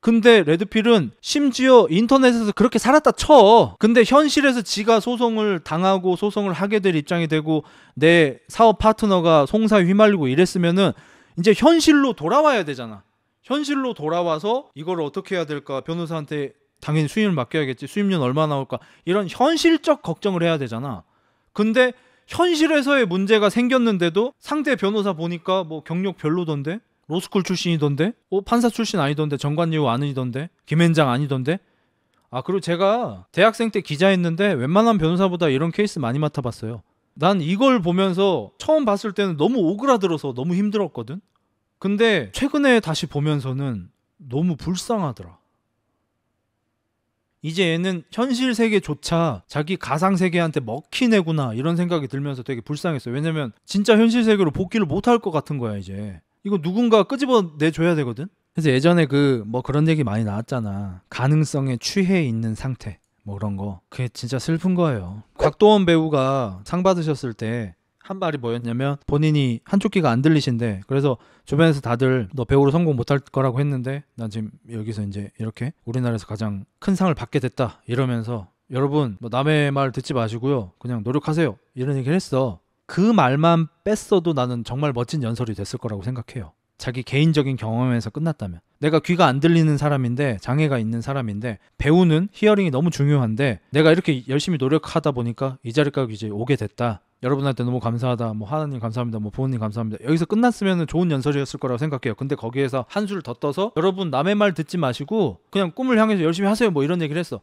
Speaker 1: 근데 레드필은 심지어 인터넷에서 그렇게 살았다 쳐. 근데 현실에서 지가 소송을 당하고 소송을 하게 될 입장이 되고 내 사업 파트너가 송사에 휘말리고 이랬으면은 이제 현실로 돌아와야 되잖아. 현실로 돌아와서 이걸 어떻게 해야 될까? 변호사한테 당연히 수임을 맡겨야겠지. 수임료는 얼마 나올까? 이런 현실적 걱정을 해야 되잖아. 근데 현실에서의 문제가 생겼는데도 상대 변호사 보니까 뭐 경력 별로던데? 로스쿨 출신이던데? 판사 출신 아니던데? 정관예우 아니던데? 김앤장 아니던데? 그리고 제가 대학생 때 기자했는데 웬만한 변호사보다 이런 케이스 많이 맡아봤어요. 난 이걸 보면서 처음 봤을 때는 너무 오그라들어서 너무 힘들었거든? 근데 최근에 다시 보면서는 너무 불쌍하더라. 이제 얘는 현실 세계조차 자기 가상 세계한테 먹힌 애구나 이런 생각이 들면서 되게 불쌍했어요. 왜냐면 진짜 현실 세계로 복귀를 못할 것 같은 거야 이제. 이거 누군가 끄집어 내줘야 되거든. 그래서 예전에 뭐 그런 얘기 많이 나왔잖아. 가능성에 취해 있는 상태 뭐 그런 거. 그게 진짜 슬픈 거예요. 곽도원 배우가 상 받으셨을 때 한 말이 뭐였냐면 본인이 한쪽 귀가 안 들리신데 그래서 주변에서 다들 너 배우로 성공 못할 거라고 했는데 난 지금 여기서 이제 이렇게 우리나라에서 가장 큰 상을 받게 됐다 이러면서 여러분 뭐 남의 말 듣지 마시고요 그냥 노력하세요 이런 얘기를 했어. 그 말만 뺐어도 나는 정말 멋진 연설이 됐을 거라고 생각해요. 자기 개인적인 경험에서 끝났다면. 내가 귀가 안 들리는 사람인데 장애가 있는 사람인데 배우는 히어링이 너무 중요한데 내가 이렇게 열심히 노력하다 보니까 이 자리까지 이제 오게 됐다. 여러분한테 너무 감사하다. 뭐 하나님 감사합니다. 뭐 부모님 감사합니다. 여기서 끝났으면 좋은 연설이었을 거라고 생각해요. 근데 거기에서 한 수를 더 떠서 여러분 남의 말 듣지 마시고 그냥 꿈을 향해서 열심히 하세요. 뭐 이런 얘기를 했어.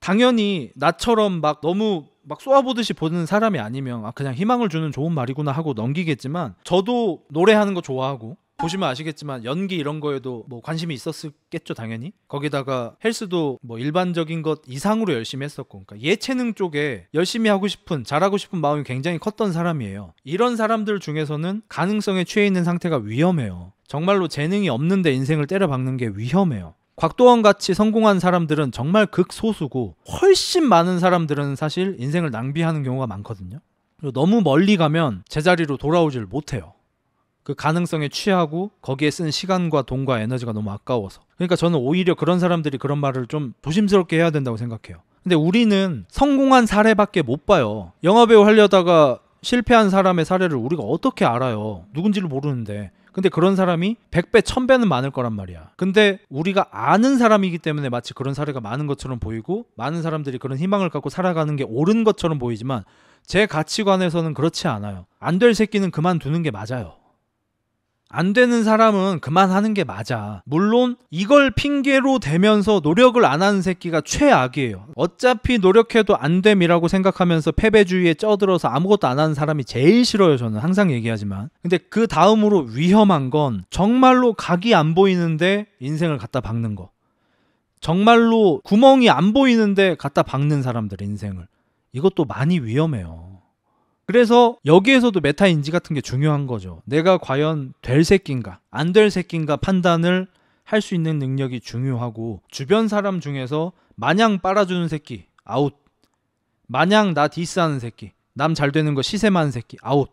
Speaker 1: 당연히 나처럼 막 너무 막 쏘아보듯이 보는 사람이 아니면 그냥 희망을 주는 좋은 말이구나 하고 넘기겠지만 저도 노래하는 거 좋아하고 보시면 아시겠지만 연기 이런 거에도 뭐 관심이 있었겠죠 당연히. 거기다가 헬스도 뭐 일반적인 것 이상으로 열심히 했었고 그러니까 예체능 쪽에 열심히 하고 싶은 잘하고 싶은 마음이 굉장히 컸던 사람이에요. 이런 사람들 중에서는 가능성에 취해 있는 상태가 위험해요. 정말로 재능이 없는데 인생을 때려박는 게 위험해요. 곽도원 같이 성공한 사람들은 정말 극소수고 훨씬 많은 사람들은 사실 인생을 낭비하는 경우가 많거든요. 그리고 너무 멀리 가면 제자리로 돌아오질 못해요. 그 가능성에 취하고 거기에 쓴 시간과 돈과 에너지가 너무 아까워서. 그러니까 저는 오히려 그런 사람들이 그런 말을 좀 조심스럽게 해야 된다고 생각해요. 근데 우리는 성공한 사례밖에 못 봐요. 영화배우 하려다가 실패한 사람의 사례를 우리가 어떻게 알아요? 누군지를 모르는데. 근데 그런 사람이 100배, 1000배는 많을 거란 말이야. 근데 우리가 아는 사람이기 때문에 마치 그런 사례가 많은 것처럼 보이고 많은 사람들이 그런 희망을 갖고 살아가는 게 옳은 것처럼 보이지만 제 가치관에서는 그렇지 않아요. 안 될 새끼는 그만두는 게 맞아요. 안 되는 사람은 그만하는 게 맞아. 물론 이걸 핑계로 대면서 노력을 안 하는 새끼가 최악이에요. 어차피 노력해도 안 됨이라고 생각하면서 패배주의에 쩌들어서 아무것도 안 하는 사람이 제일 싫어요. 저는 항상 얘기하지만. 근데 그 다음으로 위험한 건 정말로 각이 안 보이는데 인생을 갖다 박는 거. 정말로 구멍이 안 보이는데 갖다 박는 사람들 인생을. 이것도 많이 위험해요. 그래서 여기에서도 메타인지 같은 게 중요한 거죠. 내가 과연 될 새끼인가 안 될 새끼인가 판단을 할 수 있는 능력이 중요하고, 주변 사람 중에서 마냥 빨아주는 새끼 아웃, 마냥 나 디스하는 새끼, 남 잘 되는 거 시샘하는 새끼 아웃.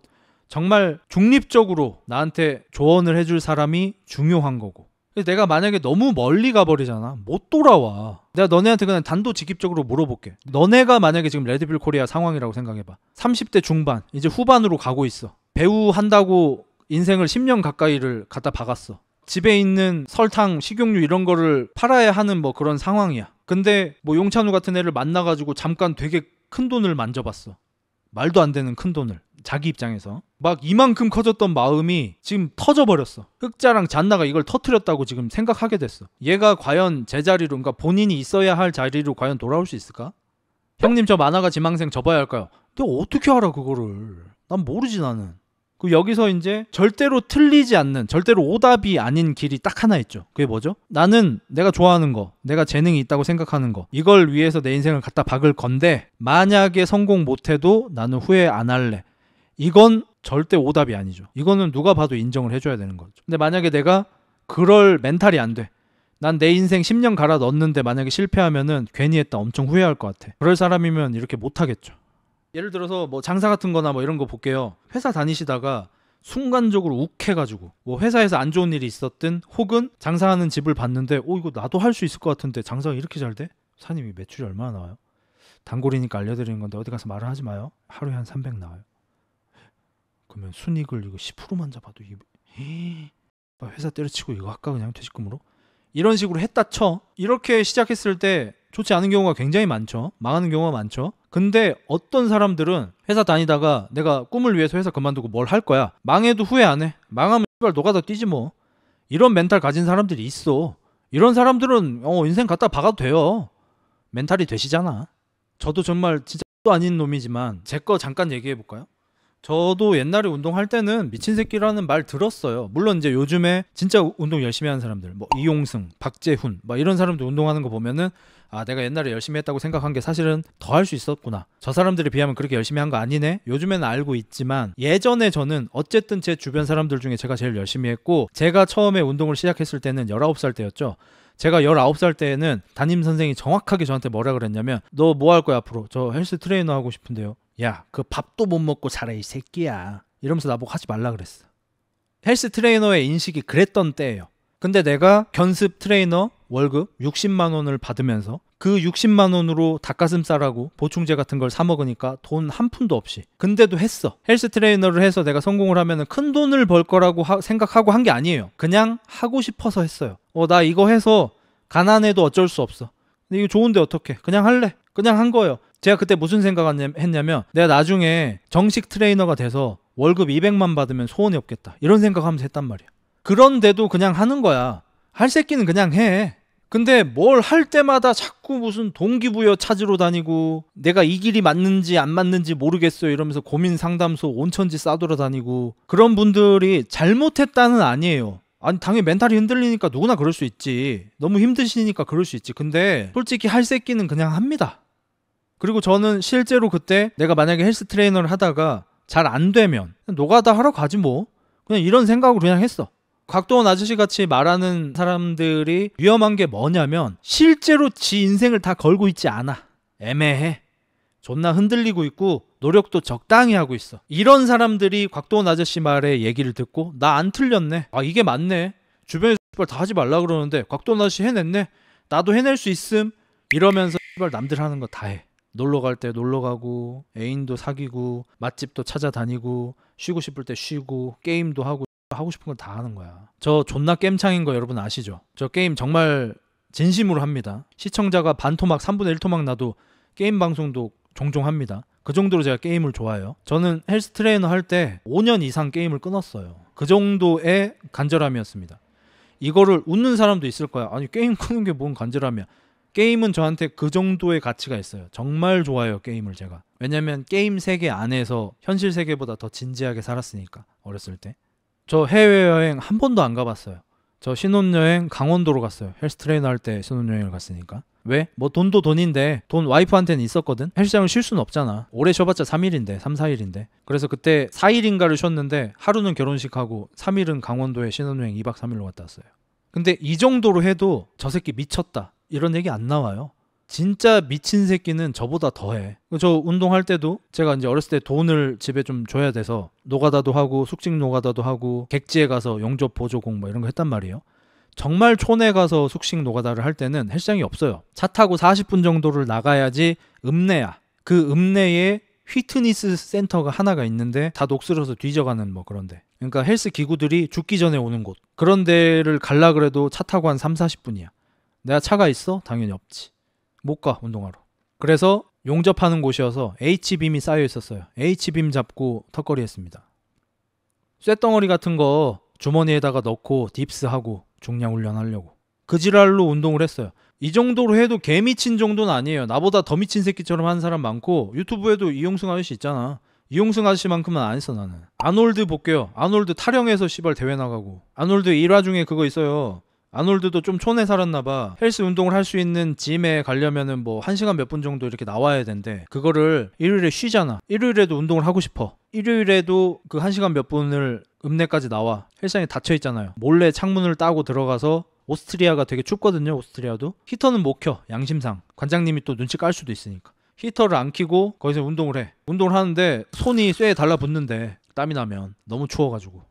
Speaker 1: 정말 중립적으로 나한테 조언을 해줄 사람이 중요한 거고. 내가 만약에 너무 멀리 가버리잖아. 못 돌아와. 내가 너네한테 그냥 단도직입적으로 물어볼게. 너네가 만약에 지금 레드빌 코리아 상황이라고 생각해봐. 30대 중반, 이제 후반으로 가고 있어. 배우 한다고 인생을 10년 가까이를 갖다 박았어. 집에 있는 설탕, 식용유 이런 거를 팔아야 하는 뭐 그런 상황이야. 근데 뭐 용찬우 같은 애를 만나가지고 잠깐 되게 큰 돈을 만져봤어. 말도 안 되는 큰 돈을. 자기 입장에서 막 이만큼 커졌던 마음이 지금 터져버렸어. 흑자랑 잔나가 이걸 터트렸다고 지금 생각하게 됐어. 얘가 과연 제자리로, 그러니까 본인이 있어야 할 자리로 과연 돌아올 수 있을까? 형님 저 만화가 지망생 접어야 할까요? 너 어떻게 알아 그거를? 난 모르지 나는. 그 여기서 이제 절대로 틀리지 않는, 절대로 오답이 아닌 길이 딱 하나 있죠. 그게 뭐죠? 나는 내가 좋아하는 거, 내가 재능이 있다고 생각하는 거, 이걸 위해서 내 인생을 갖다 박을 건데 만약에 성공 못해도 나는 후회 안 할래. 이건 절대 오답이 아니죠. 이거는 누가 봐도 인정을 해줘야 되는 거죠. 근데 만약에 내가 그럴 멘탈이 안 돼. 난 내 인생 10년 갈아 넣었는데 만약에 실패하면은 괜히 했다 엄청 후회할 것 같아. 그럴 사람이면 이렇게 못하겠죠. 예를 들어서 뭐 장사 같은 거나 뭐 이런 거 볼게요. 회사 다니시다가 순간적으로 욱해가지고 뭐 회사에서 안 좋은 일이 있었든 혹은 장사하는 집을 봤는데 이거 나도 할 수 있을 것 같은데 장사가 이렇게 잘 돼? 사장님이 매출이 얼마나 나와요? 단골이니까 알려드리는 건데 어디 가서 말을 하지 마요. 하루에 한 300 나와요. 그러면 순익을 이거 10%만 잡아도 회사 때려치고 이거 할까 그냥 퇴직금으로? 이런 식으로 했다 쳐. 이렇게 시작했을 때 좋지 않은 경우가 굉장히 많죠. 망하는 경우가 많죠. 근데 어떤 사람들은 회사 다니다가 내가 꿈을 위해서 회사 그만두고 뭘 할 거야. 망해도 후회 안 해. 망하면 씨발 노가다 뛰지 뭐. 이런 멘탈 가진 사람들이 있어. 이런 사람들은 인생 갖다 박아도 돼요. 멘탈이 되시잖아. 저도 정말 진짜 또 아닌 놈이지만 제 거 잠깐 얘기해 볼까요? 저도 옛날에 운동할 때는 미친 새끼라는 말 들었어요. 물론 이제 요즘에 진짜 운동 열심히 하는 사람들, 뭐 이용승, 박재훈, 막 이런 사람들 운동하는 거 보면은 내가 옛날에 열심히 했다고 생각한 게 사실은 더 할 수 있었구나. 저 사람들에 비하면 그렇게 열심히 한 거 아니네. 요즘에는 알고 있지만 예전에 저는 어쨌든 제 주변 사람들 중에 제가 제일 열심히 했고, 제가 처음에 운동을 시작했을 때는 19살 때였죠. 제가 19살 때에는 담임 선생이 정확하게 저한테 뭐라 그랬냐면, 너 뭐 할 거야 앞으로? 저 헬스 트레이너 하고 싶은데요. 야, 그 밥도 못 먹고 자라 이 새끼야. 이러면서 나보고 하지 말라 그랬어. 헬스 트레이너의 인식이 그랬던 때예요. 근데 내가 견습 트레이너 월급 60만 원을 받으면서 그 60만 원으로 닭가슴살하고 보충제 같은 걸 사 먹으니까 돈 한 푼도 없이. 근데도 했어. 헬스 트레이너를 해서 내가 성공을 하면 큰 돈을 벌 거라고 생각하고 한 게 아니에요. 그냥 하고 싶어서 했어요. 나 이거 해서 가난해도 어쩔 수 없어. 근데 이거 좋은데 어떡해. 그냥 할래. 그냥 한 거예요. 제가 그때 무슨 생각을 했냐면, 내가 나중에 정식 트레이너가 돼서 월급 200만 받으면 소원이 없겠다. 이런 생각하면서 했단 말이야. 그런데도 그냥 하는 거야. 할 새끼는 그냥 해. 근데 뭘 할 때마다 자꾸 무슨 동기부여 찾으러 다니고, 내가 이 길이 맞는지 안 맞는지 모르겠어요 이러면서 고민 상담소 온천지 싸돌아다니고, 그런 분들이 잘못했다는 아니에요. 아니 당연히 멘탈이 흔들리니까 누구나 그럴 수 있지. 너무 힘드시니까 그럴 수 있지. 근데 솔직히 할 새끼는 그냥 합니다. 그리고 저는 실제로 그때 내가 만약에 헬스 트레이너를 하다가 잘 안 되면 노가다 하러 가지 뭐. 그냥 이런 생각으로 그냥 했어. 곽도원 아저씨 같이 말하는 사람들이 위험한 게 뭐냐면, 실제로 지 인생을 다 걸고 있지 않아. 애매해. 존나 흔들리고 있고 노력도 적당히 하고 있어. 이런 사람들이 곽도원 아저씨 말에 얘기를 듣고 나 안 틀렸네. 아 이게 맞네. 주변에서 다 하지 말라 그러는데 곽도원 아저씨 해냈네. 나도 해낼 수 있음. 이러면서 남들 하는 거 다 해. 놀러 갈 때 놀러 가고 애인도 사귀고 맛집도 찾아다니고 쉬고 싶을 때 쉬고 게임도 하고 싶은 건 다 하는 거야. 저 존나 겜창인 거 여러분 아시죠? 저 게임 정말 진심으로 합니다. 시청자가 반토막 3분의 1토막 나도 게임 방송도 종종 합니다. 그 정도로 제가 게임을 좋아해요. 저는 헬스 트레이너 할 때 5년 이상 게임을 끊었어요. 그 정도의 간절함이었습니다. 이거를 웃는 사람도 있을 거야. 아니 게임 끊는 게 뭔 간절함이야. 게임은 저한테 그 정도의 가치가 있어요. 정말 좋아해요 게임을 제가. 왜냐면 게임 세계 안에서 현실 세계보다 더 진지하게 살았으니까. 어렸을 때 저 해외여행 한 번도 안 가봤어요. 저 신혼여행 강원도로 갔어요. 헬스 트레이너 할 때 신혼여행을 갔으니까. 왜? 뭐 돈도 돈인데 돈 와이프한테는 있었거든. 헬스장을 쉴 수는 없잖아. 오래 쉬어봤자 3일인데 3, 4일인데. 그래서 그때 4일인가를 쉬었는데 하루는 결혼식하고 3일은 강원도에 신혼여행 2박 3일로 갔다 왔어요. 근데 이 정도로 해도 저 새끼 미쳤다 이런 얘기 안 나와요. 진짜 미친 새끼는 저보다 더해. 저 운동할 때도 제가 이제 어렸을 때 돈을 집에 좀 줘야 돼서 노가다도 하고 숙직 노가다도 하고 객지에 가서 용접 보조공 뭐 이런 거 했단 말이에요. 정말 촌에 가서 숙식 노가다를 할 때는 헬스장이 없어요. 차 타고 40분 정도를 나가야지 읍내야. 그 읍내에 휘트니스 센터가 하나가 있는데 다 녹슬어서 뒤져가는 뭐 그런데. 그러니까 헬스 기구들이 죽기 전에 오는 곳. 그런 데를 갈라 그래도 차 타고 한 3, 40분이야. 내가 차가 있어? 당연히 없지. 못 가 운동하러. 그래서 용접하는 곳이어서 H빔이 쌓여 있었어요. H빔 잡고 턱걸이 했습니다. 쇳덩어리 같은 거 주머니에다가 넣고 딥스하고 중량 훈련하려고. 그 지랄로 운동을 했어요. 이 정도로 해도 개미친 정도는 아니에요. 나보다 더 미친 새끼처럼 하는 사람 많고 유튜브에도 이용승 아저씨 있잖아. 이용승 아저씨만큼은 안 했어 나는. 아놀드 볼게요. 아놀드 타령해서 씨발 대회 나가고. 아놀드 일화 중에 그거 있어요. 아놀드도 좀 촌에 살았나봐. 헬스 운동을 할 수 있는 짐에 가려면은 뭐 1시간 몇 분 정도 이렇게 나와야 된대. 그거를 일요일에 쉬잖아. 일요일에도 운동을 하고 싶어. 일요일에도 그 1시간 몇 분을 읍내까지 나와. 헬스장에 닫혀 있잖아요. 몰래 창문을 따고 들어가서 오스트리아가 되게 춥거든요. 오스트리아도. 히터는 못 켜. 양심상. 관장님이 또 눈치 깔 수도 있으니까. 히터를 안 켜고 거기서 운동을 해. 운동을 하는데 손이 쇠에 달라붙는데 땀이 나면 너무 추워가지고.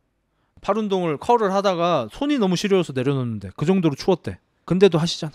Speaker 1: 팔 운동을 컬을 하다가 손이 너무 시려워서 내려놓는데 그 정도로 추웠대. 근데도 하시잖아.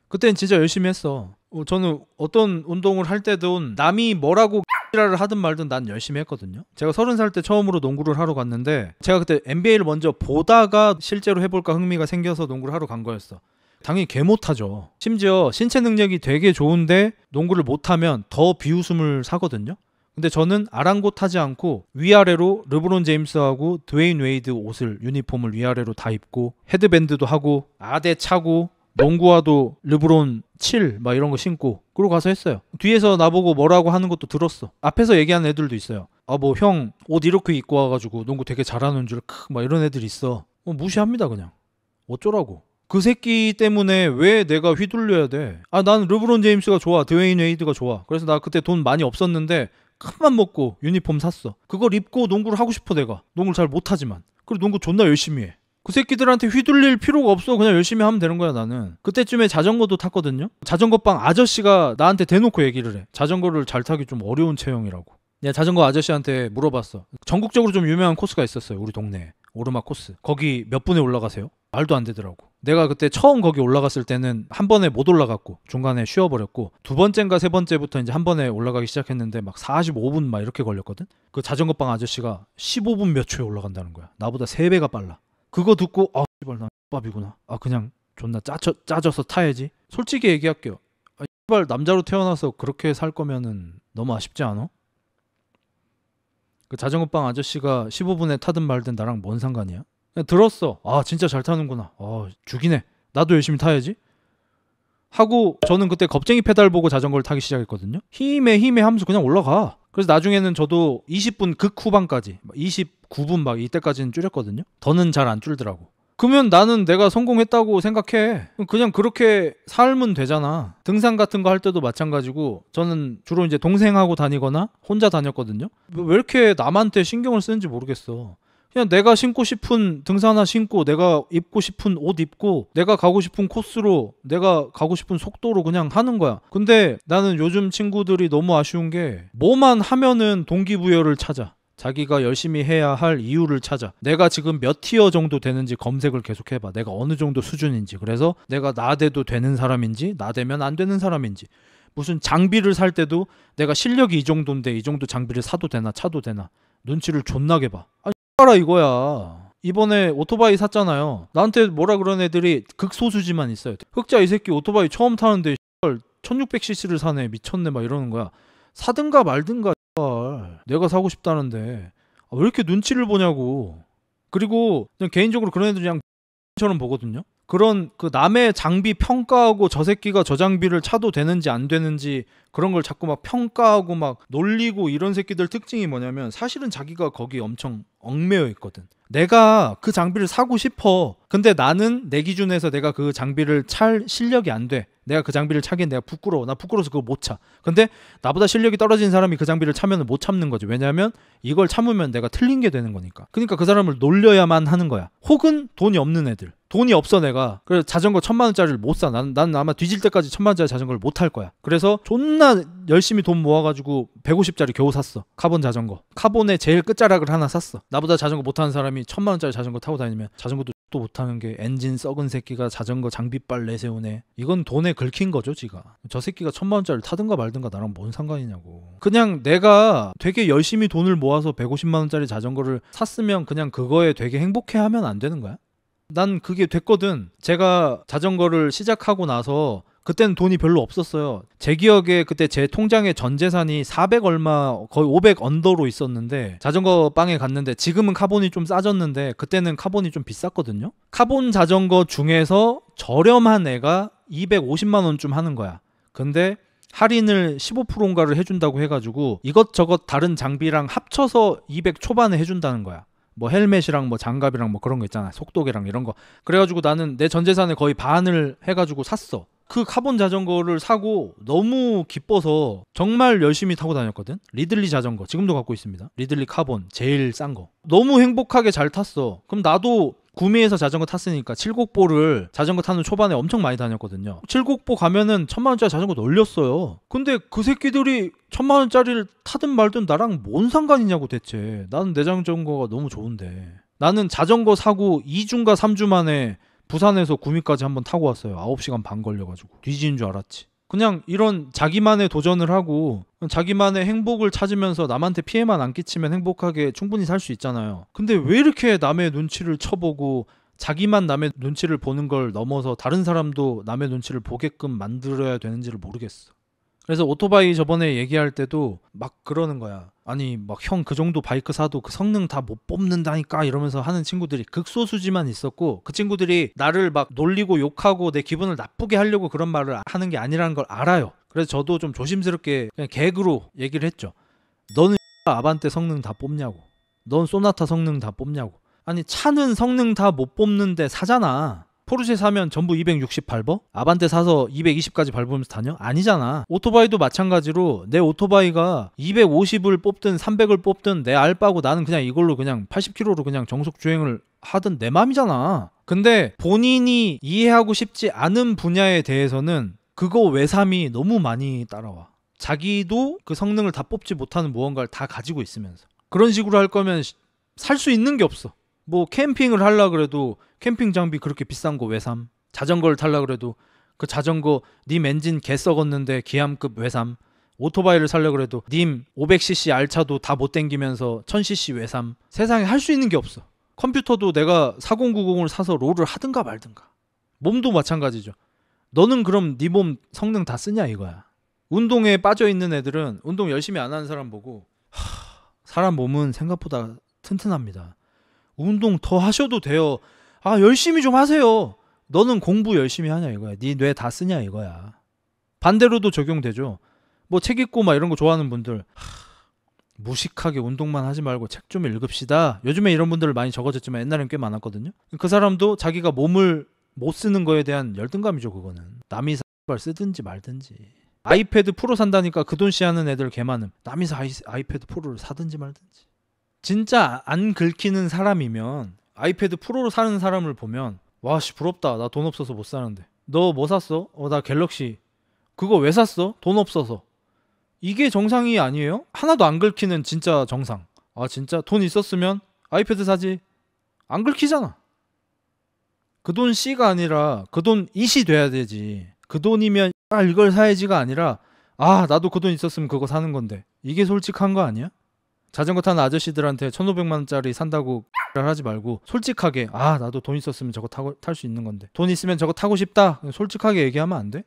Speaker 1: 그때는 진짜 열심히 했어. 저는 어떤 운동을 할 때도 남이 뭐라고 X를 하든 말든 난 열심히 했거든요. 제가 30살 때 처음으로 농구를 하러 갔는데 제가 그때 NBA를 먼저 보다가 실제로 해볼까 흥미가 생겨서 농구를 하러 간 거였어. 당연히 개 못하죠. 심지어 신체 능력이 되게 좋은데 농구를 못하면 더 비웃음을 사거든요. 근데 저는 아랑곳하지 않고 위아래로 르브론 제임스하고 드웨인 웨이드 옷을 유니폼을 위아래로 다 입고 헤드밴드도 하고 아대 차고 농구화도 르브론 7 막 이런 거 신고 그러고 가서 했어요. 뒤에서 나보고 뭐라고 하는 것도 들었어. 앞에서 얘기하는 애들도 있어요. 아 뭐 형 옷 이렇게 입고 와가지고 농구 되게 잘하는 줄 막 이런 애들 있어. 무시합니다 그냥. 어쩌라고. 그 새끼 때문에 왜 내가 휘둘려야 돼. 아 난 르브론 제임스가 좋아. 드웨인 웨이드가 좋아. 그래서 나 그때 돈 많이 없었는데 큰맘 먹고 유니폼 샀어. 그걸 입고 농구를 하고 싶어 내가. 농구를 잘 못하지만. 그리고 농구 존나 열심히 해. 그 새끼들한테 휘둘릴 필요가 없어. 그냥 열심히 하면 되는 거야 나는. 그때쯤에 자전거도 탔거든요. 자전거방 아저씨가 나한테 대놓고 얘기를 해. 자전거를 잘 타기 좀 어려운 체형이라고. 내가 자전거 아저씨한테 물어봤어. 전국적으로 좀 유명한 코스가 있었어요. 우리 동네에. 오르막 코스. 거기 몇 분에 올라가세요? 말도 안 되더라고. 내가 그때 처음 거기 올라갔을 때는 한 번에 못 올라갔고 중간에 쉬어버렸고 두 번째인가 세 번째부터 이제 한 번에 올라가기 시작했는데 막 45분 막 이렇게 걸렸거든. 그 자전거방 아저씨가 15분 몇 초에 올라간다는 거야. 나보다 3배가 빨라. 그거 듣고 아 씨발 나 X밥이구나. 아 그냥 존나 짜져서 타야지. 솔직히 얘기할게요. 아 씨발 남자로 태어나서 그렇게 살 거면은 너무 아쉽지 않아? 그 자전거방 아저씨가 15분에 타든 말든 나랑 뭔 상관이야? 그냥 들었어. 아 진짜 잘 타는구나. 아 죽이네. 나도 열심히 타야지. 하고 저는 그때 겁쟁이 페달 보고 자전거를 타기 시작했거든요. 힘에 하면서 그냥 올라가. 그래서 나중에는 저도 20분 극후반까지 29분 막 이때까지는 줄였거든요. 더는 잘 안 줄더라고. 그러면 나는 내가 성공했다고 생각해. 그냥 그렇게 살면 되잖아. 등산 같은 거 할 때도 마찬가지고 저는 주로 이제 동생하고 다니거나 혼자 다녔거든요. 왜 이렇게 남한테 신경을 쓰는지 모르겠어. 그냥 내가 신고 싶은 등산화 신고, 내가 입고 싶은 옷 입고, 내가 가고 싶은 코스로, 내가 가고 싶은 속도로 그냥 하는 거야. 근데 나는 요즘 친구들이 너무 아쉬운 게 뭐만 하면은 동기부여를 찾아. 자기가 열심히 해야 할 이유를 찾아. 내가 지금 몇 티어 정도 되는지 검색을 계속 해봐. 내가 어느 정도 수준인지. 그래서 내가 나대도 되는 사람인지, 나대면 안 되는 사람인지. 무슨 장비를 살 때도 내가 실력이 이 정도인데 이 정도 장비를 사도 되나 차도 되나. 눈치를 존나게 봐. 아니 X라 이거야. 이번에 오토바이 샀잖아요. 나한테 뭐라 그런 애들이 극소수지만 있어요. 흑자 이 새끼 오토바이 처음 타는데 1600cc를 사네. 미쳤네 막 이러는 거야. 사든가 말든가 내가 사고 싶다는데 왜 이렇게 눈치를 보냐고. 그리고 그냥 개인적으로 그런 애들 그냥 처럼 보거든요. 그런 그 남의 장비 평가하고 저 새끼가 저 장비를 차도 되는지 안 되는지 그런 걸 자꾸 막 평가하고 막 놀리고 이런 새끼들 특징이 뭐냐면 사실은 자기가 거기 엄청 얽매여 있거든. 내가 그 장비를 사고 싶어. 근데 나는 내 기준에서 내가 그 장비를 찰 실력이 안 돼. 내가 그 장비를 차기엔 내가 부끄러워. 나 부끄러워서 그거 못 차. 근데 나보다 실력이 떨어진 사람이 그 장비를 차면 못 참는 거지. 왜냐하면 이걸 참으면 내가 틀린 게 되는 거니까. 그러니까 그 사람을 놀려야만 하는 거야. 혹은 돈이 없는 애들. 돈이 없어 내가. 그래서 자전거 1000만원짜리를 못 사. 난 아마 뒤질 때까지 1000만원짜리 자전거를 못 탈 거야. 그래서 존나 열심히 돈 모아가지고 150짜리 겨우 샀어. 카본 자전거. 카본의 제일 끝자락을 하나 샀어. 나보다 자전거 못하는 사람이 1000만원짜리 자전거 타고 다니면 자전거도 또 못하는 게 엔진 썩은 새끼가 자전거 장비빨 내세우네. 이건 돈에 긁힌 거죠 지가. 저 새끼가 1000만원짜리 타든가 말든가 나랑 뭔 상관이냐고. 그냥 내가 되게 열심히 돈을 모아서 150만원짜리 자전거를 샀으면 그냥 그거에 되게 행복해하면 안 되는 거야? 난 그게 됐거든. 제가 자전거를 시작하고 나서 그때는 돈이 별로 없었어요. 제 기억에 그때 제 통장에 전 재산이 400 얼마 거의 500 언더로 있었는데 자전거 빵에 갔는데 지금은 카본이 좀 싸졌는데 그때는 카본이 좀 비쌌거든요. 카본 자전거 중에서 저렴한 애가 250만 원쯤 하는 거야. 근데 할인을 15%인가를 해준다고 해가지고 이것저것 다른 장비랑 합쳐서 200 초반에 해준다는 거야. 뭐 헬멧이랑 뭐 장갑이랑 뭐 그런 거 있잖아. 속도계랑 이런 거. 그래가지고 나는 내 전 재산의 거의 반을 해가지고 샀어. 그 카본 자전거를 사고 너무 기뻐서 정말 열심히 타고 다녔거든. 리들리 자전거 지금도 갖고 있습니다. 리들리 카본 제일 싼 거. 너무 행복하게 잘 탔어. 그럼 나도 구미에서 자전거 탔으니까 칠곡보를 자전거 타는 초반에 엄청 많이 다녔거든요. 칠곡보 가면은 1000만원짜리 자전거 놀렸어요. 근데 그 새끼들이 1000만원짜리를 타든 말든 나랑 뭔 상관이냐고 대체. 나는 내 자전거가 너무 좋은데. 나는 자전거 사고 2주인가 3주 만에 부산에서 구미까지 한번 타고 왔어요. 9시간 반 걸려가지고. 뒤지는 줄 알았지. 그냥 이런 자기만의 도전을 하고 자기만의 행복을 찾으면서 남한테 피해만 안 끼치면 행복하게 충분히 살 수 있잖아요. 근데 왜 이렇게 남의 눈치를 쳐보고 자기만 남의 눈치를 보는 걸 넘어서 다른 사람도 남의 눈치를 보게끔 만들어야 되는지를 모르겠어. 그래서 오토바이 저번에 얘기할 때도 막 그러는 거야. 아니 막 형 그 정도 바이크 사도 그 성능 다 못 뽑는다니까 이러면서 하는 친구들이 극소수지만 있었고 그 친구들이 나를 막 놀리고 욕하고 내 기분을 나쁘게 하려고 그런 말을 하는 게 아니라는 걸 알아요. 그래서 저도 좀 조심스럽게 그냥 개그로 얘기를 했죠. 너는 아반떼 성능 다 뽑냐고. 넌 소나타 성능 다 뽑냐고. 아니 차는 성능 다 못 뽑는데 사잖아. 포르쉐 사면 전부 260 밟어? 아반떼 사서 220까지 밟으면서 다녀? 아니잖아. 오토바이도 마찬가지로 내 오토바이가 250을 뽑든 300을 뽑든 내 알바고 나는 그냥 이걸로 그냥 80km로 그냥 정속 주행을 하든 내 맘이잖아. 근데 본인이 이해하고 싶지 않은 분야에 대해서는 그거 외삼이 너무 많이 따라와. 자기도 그 성능을 다 뽑지 못하는 무언가를 다 가지고 있으면서. 그런 식으로 할 거면 살 수 있는 게 없어. 뭐 캠핑을 하려 그래도 캠핑 장비 그렇게 비싼 거 외삼. 자전거를 타려 그래도 그 자전거 님 엔진 개 썩었는데 기함급 외삼. 오토바이를 살려 그래도 님 500cc 알차도 다 못 땡기면서 1000cc 외삼. 세상에 할 수 있는 게 없어. 컴퓨터도 내가 4090을 사서 롤을 하든가 말든가. 몸도 마찬가지죠. 너는 그럼 네 몸 성능 다 쓰냐 이거야. 운동에 빠져있는 애들은 운동 열심히 안 하는 사람 보고 사람 몸은 생각보다 튼튼합니다. 운동 더 하셔도 돼요. 아 열심히 좀 하세요. 너는 공부 열심히 하냐 이거야. 네 뇌 다 쓰냐 이거야. 반대로도 적용되죠. 뭐 책 읽고 막 이런 거 좋아하는 분들 무식하게 운동만 하지 말고 책 좀 읽읍시다. 요즘에 이런 분들 많이 적어졌지만 옛날엔 꽤 많았거든요. 그 사람도 자기가 몸을 못 쓰는 거에 대한 열등감이죠. 그거는 남이 쓰든지 말든지. 아이패드 프로 산다니까 그 돈 씨 하는 애들 개 많음. 남이 아이패드 프로를 사든지 말든지. 진짜 안 긁히는 사람이면 아이패드 프로로 사는 사람을 보면 와씨 부럽다. 나 돈 없어서 못 사는데. 너 뭐 샀어? 나 갤럭시. 그거 왜 샀어? 돈 없어서. 이게 정상이 아니에요? 하나도 안 긁히는 진짜 정상. 아 진짜 돈 있었으면 아이패드 사지. 안 긁히잖아. 그 돈 C가 아니라 그 돈 이시 돼야 되지. 그 돈이면 이걸 사야지가 아니라 나도 그 돈 있었으면 그거 사는 건데. 이게 솔직한 거 아니야? 자전거 타는 아저씨들한테 1,500만원짜리 산다고 하지 말고 솔직하게 나도 돈 있었으면 저거 탈 수 있는 건데 돈 있으면 저거 타고 싶다. 솔직하게 얘기하면 안 돼?